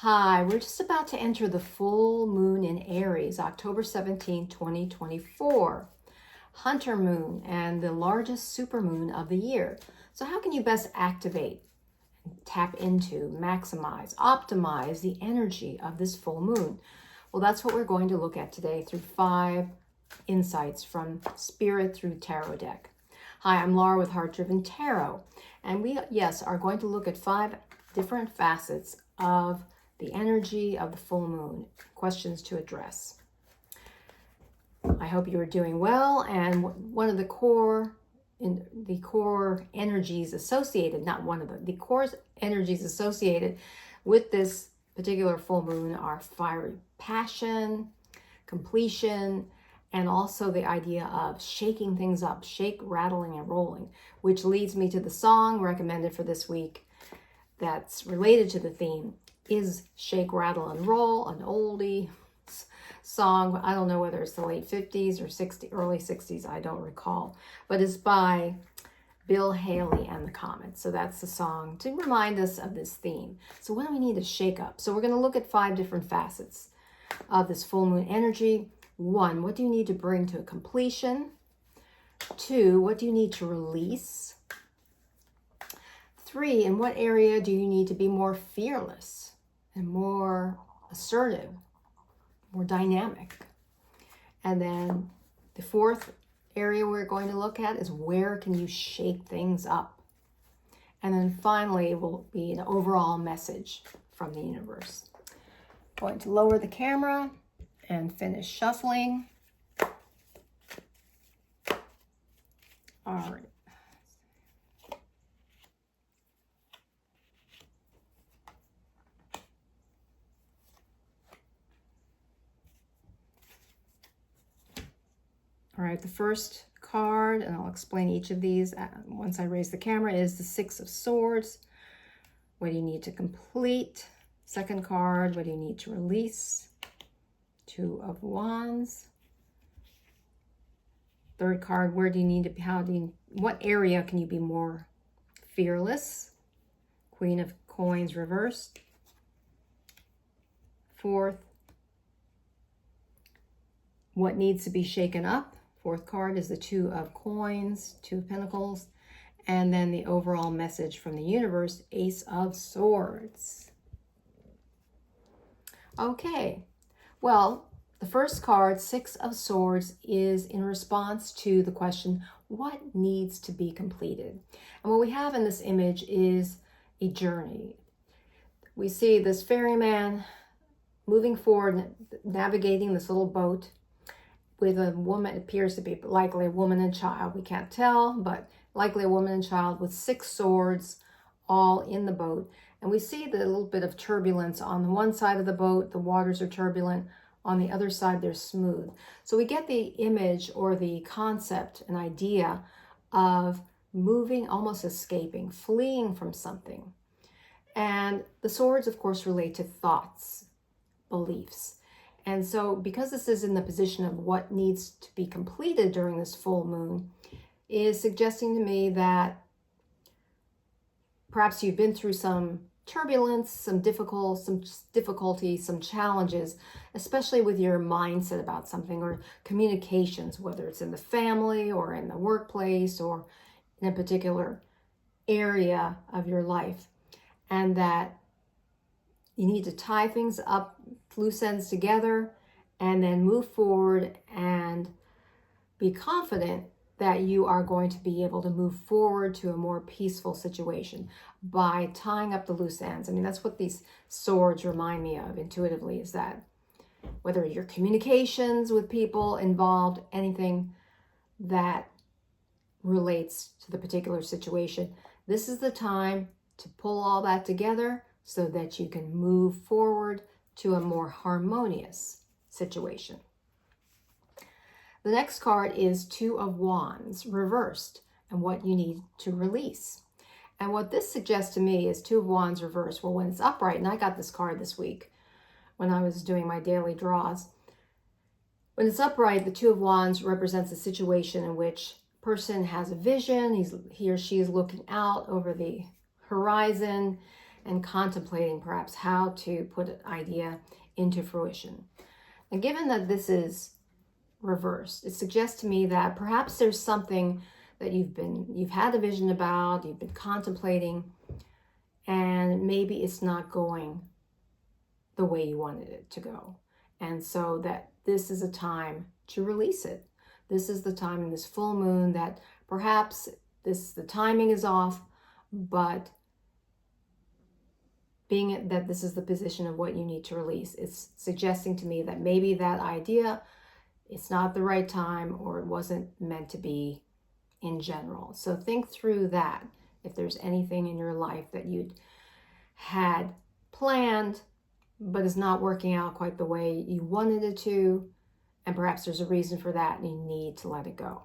Hi, we're just about to enter the full moon in Aries, October 17, 2024. Hunter moon and the largest supermoon of the year. So how can you best activate, tap into, maximize, optimize the energy of this full moon? Well, that's what we're going to look at today through 5 insights from Spirit through Tarot deck. Hi, I'm Laura with Heart Driven Tarot, and we, are going to look at 5 different facets of the energy of the full moon, questions to address. I hope you are doing well, and one of the core energies associated, not one of the core energies associated with this particular full moon are fiery passion, completion, and also the idea of shaking things up, shake, rattling, and rolling, which leads me to the song recommended for this week that's related to the theme. Is Shake, Rattle, and Roll, an oldie song. I don't know whether it's the late 50s or early 60s, I don't recall. But it's by Bill Haley and the Comets. So that's the song to remind us of this theme. So what do we need to shake up? So we're going to look at 5 different facets of this full moon energy. 1, what do you need to bring to a completion? 2, what do you need to release? 3, in what area do you need to be more fearless and more assertive, more dynamic? And then the 4th area we're going to look at is where can you shake things up? And then finally will be an overall message from the universe. Going to lower the camera and finish shuffling. All right. All right, the first card, and I'll explain each of these once I raise the camera, is the 6 of Swords. What do you need to complete? Second card, what do you need to release? 2 of Wands. Third card, where do you need to, what area can you be more fearless? Queen of Coins reversed. 4th, what needs to be shaken up? 4th card is the 2 of Coins, 2 of Pentacles, and then the overall message from the universe, Ace of Swords. Okay, well, the first card, 6 of Swords, is in response to the question, what needs to be completed? And what we have in this image is a journey. We see this ferryman moving forward, navigating this little boat with a woman, it appears to be likely a woman and child. We can't tell, but likely a woman and child with 6 swords all in the boat. And we see the little bit of turbulence on the one side of the boat. The waters are turbulent. On the other side, they're smooth. So we get the image or the concept, an idea of moving, almost escaping, fleeing from something. And the swords, of course, relate to thoughts, beliefs. And so because this is in the position of what needs to be completed during this full moon, is suggesting to me that perhaps you've been through some turbulence, some difficulty, some challenges, especially with your mindset about something or communications, whether it's in the family or in the workplace or in a particular area of your life. And that you need to tie things up, loose ends together, and then move forward and be confident that you are going to be able to move forward to a more peaceful situation by tying up the loose ends. I mean, that's what these swords remind me of intuitively, is that whether your communications with people involved, anything that relates to the particular situation, this is the time to pull all that together so that you can move forward to a more harmonious situation. The next card is 2 of Wands reversed, and what you need to release. And what this suggests to me is 2 of Wands reversed. Well, when it's upright, and I got this card this week when I was doing my daily draws. When it's upright, the 2 of Wands represents a situation in which a person has a vision. He or she is looking out over the horizon, and contemplating perhaps how to put an idea into fruition. And given that this is reversed, it suggests to me that perhaps there's something that you've had a vision about, you've been contemplating, and maybe it's not going the way you wanted it to go. And so that this is a time to release it. This is the time in this full moon that perhaps the timing is off, but being that this is the position of what you need to release, it's suggesting to me that maybe that idea, it's not the right time, or it wasn't meant to be in general. So think through that. If there's anything in your life that you'd had planned, but is not working out quite the way you wanted it to, and perhaps there's a reason for that and you need to let it go.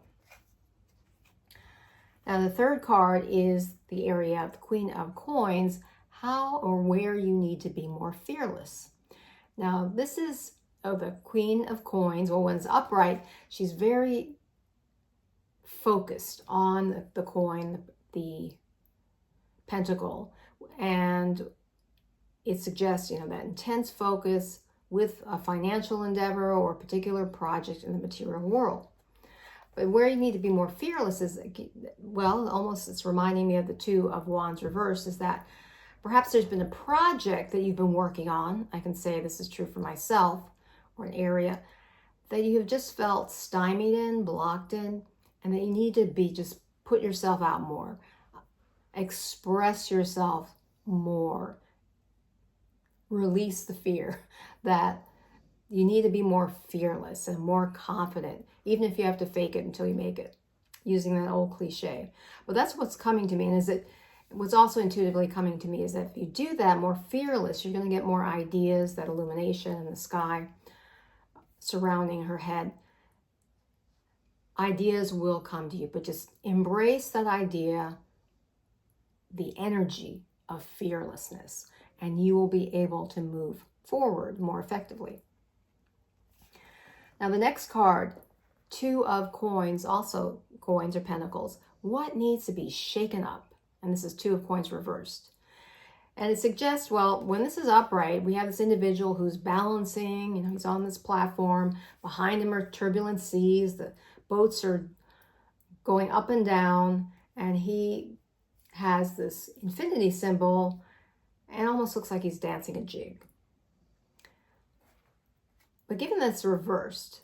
Now the third card is the area of the Queen of Coins, how or where you need to be more fearless. Now this is the Queen of Coins. Well, when it's upright, she's very focused on the coin, the pentacle, and it suggests, that intense focus with a financial endeavor or a particular project in the material world. But where you need to be more fearless is, well, almost it's reminding me of the Two of Wands reversed, is that perhaps there's been a project that you've been working on. I can say this is true for myself, or an area that you have just felt stymied in, blocked in, and that you need to just put yourself out more, express yourself more, release the fear, that you need to be more fearless and more confident, even if you have to fake it until you make it, using that old cliche. But that's what's coming to me. And what's also intuitively coming to me is that if you do that, more fearless, you're going to get more ideas, that illumination in the sky surrounding her head. Ideas will come to you, but just embrace that idea, the energy of fearlessness, and you will be able to move forward more effectively. Now the next card, Two of Coins, also coins or pentacles. What needs to be shaken up? And this is Two of Coins reversed. And it suggests, well, when this is upright, we have this individual who's balancing, he's on this platform. Behind him are turbulent seas. The boats are going up and down, and he has this infinity symbol and almost looks like he's dancing a jig. But given that it's reversed,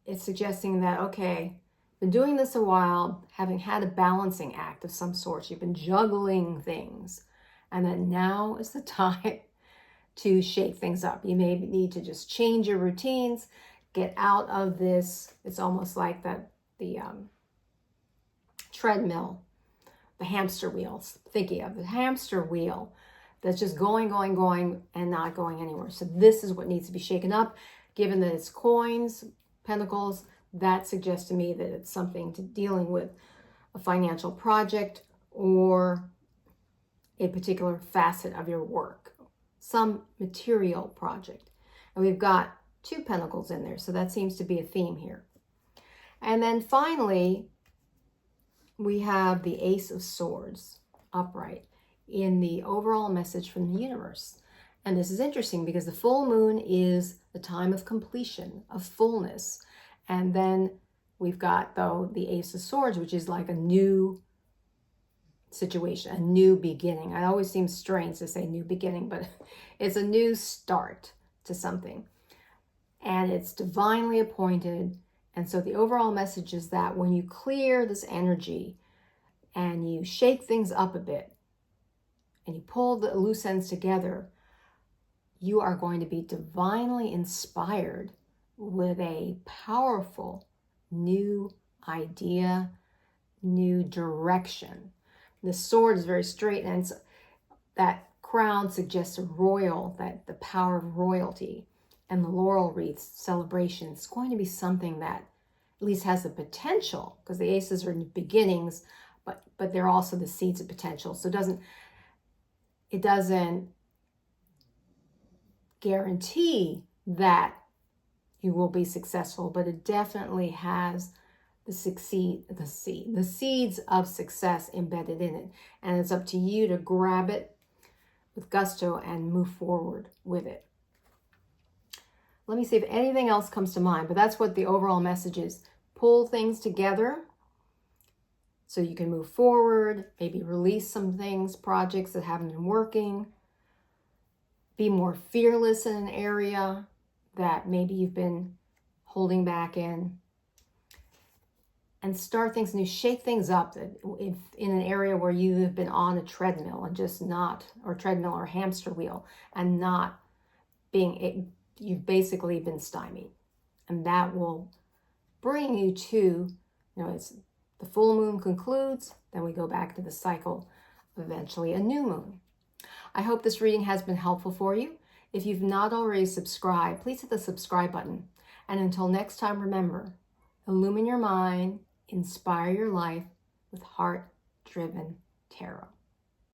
it's suggesting that, okay, been doing this a while, having had a balancing act of some sort. You've been juggling things, and that now is the time to shake things up. You may need to just change your routines, get out of this. It's almost like the treadmill, the hamster wheels. Thinking of the hamster wheel that's just going, and not going anywhere. So this is what needs to be shaken up. Given that it's coins, pentacles, that suggests to me that it's something to dealing with a financial project or a particular facet of your work, some material project. And we've got two pentacles in there, so that seems to be a theme here. And then finally, we have the Ace of Swords upright in the overall message from the universe. And this is interesting because the full moon is the time of completion, of fullness. And then we've got, though, the Ace of Swords, which is like a new situation, a new beginning. It always seems strange to say new beginning, but it's a new start to something. And it's divinely appointed. And so the overall message is that when you clear this energy and you shake things up a bit and you pull the loose ends together, you are going to be divinely inspired with a powerful new idea, new direction. The sword is very straight, and that crown suggests a royal, that the power of royalty, and the laurel wreaths celebration is going to be something that at least has the potential, because the aces are beginnings, but they're also the seeds of potential. So it doesn't guarantee that you will be successful, but it definitely has the seeds of success embedded in it. And it's up to you to grab it with gusto and move forward with it. Let me see if anything else comes to mind, but that's what the overall message is. Pull things together so you can move forward, maybe release some things, projects that haven't been working. Be more fearless in an area that maybe you've been holding back in. And start things new, shake things up. If in an area where you have been on a treadmill and just not, or treadmill or hamster wheel, and not being, you've basically been stymied. And that will bring you to, it's the full moon concludes, then we go back to the cycle of eventually a new moon. I hope this reading has been helpful for you. If you've not already subscribed, please hit the subscribe button. And until next time, remember, illumine your mind, inspire your life with heart-driven tarot.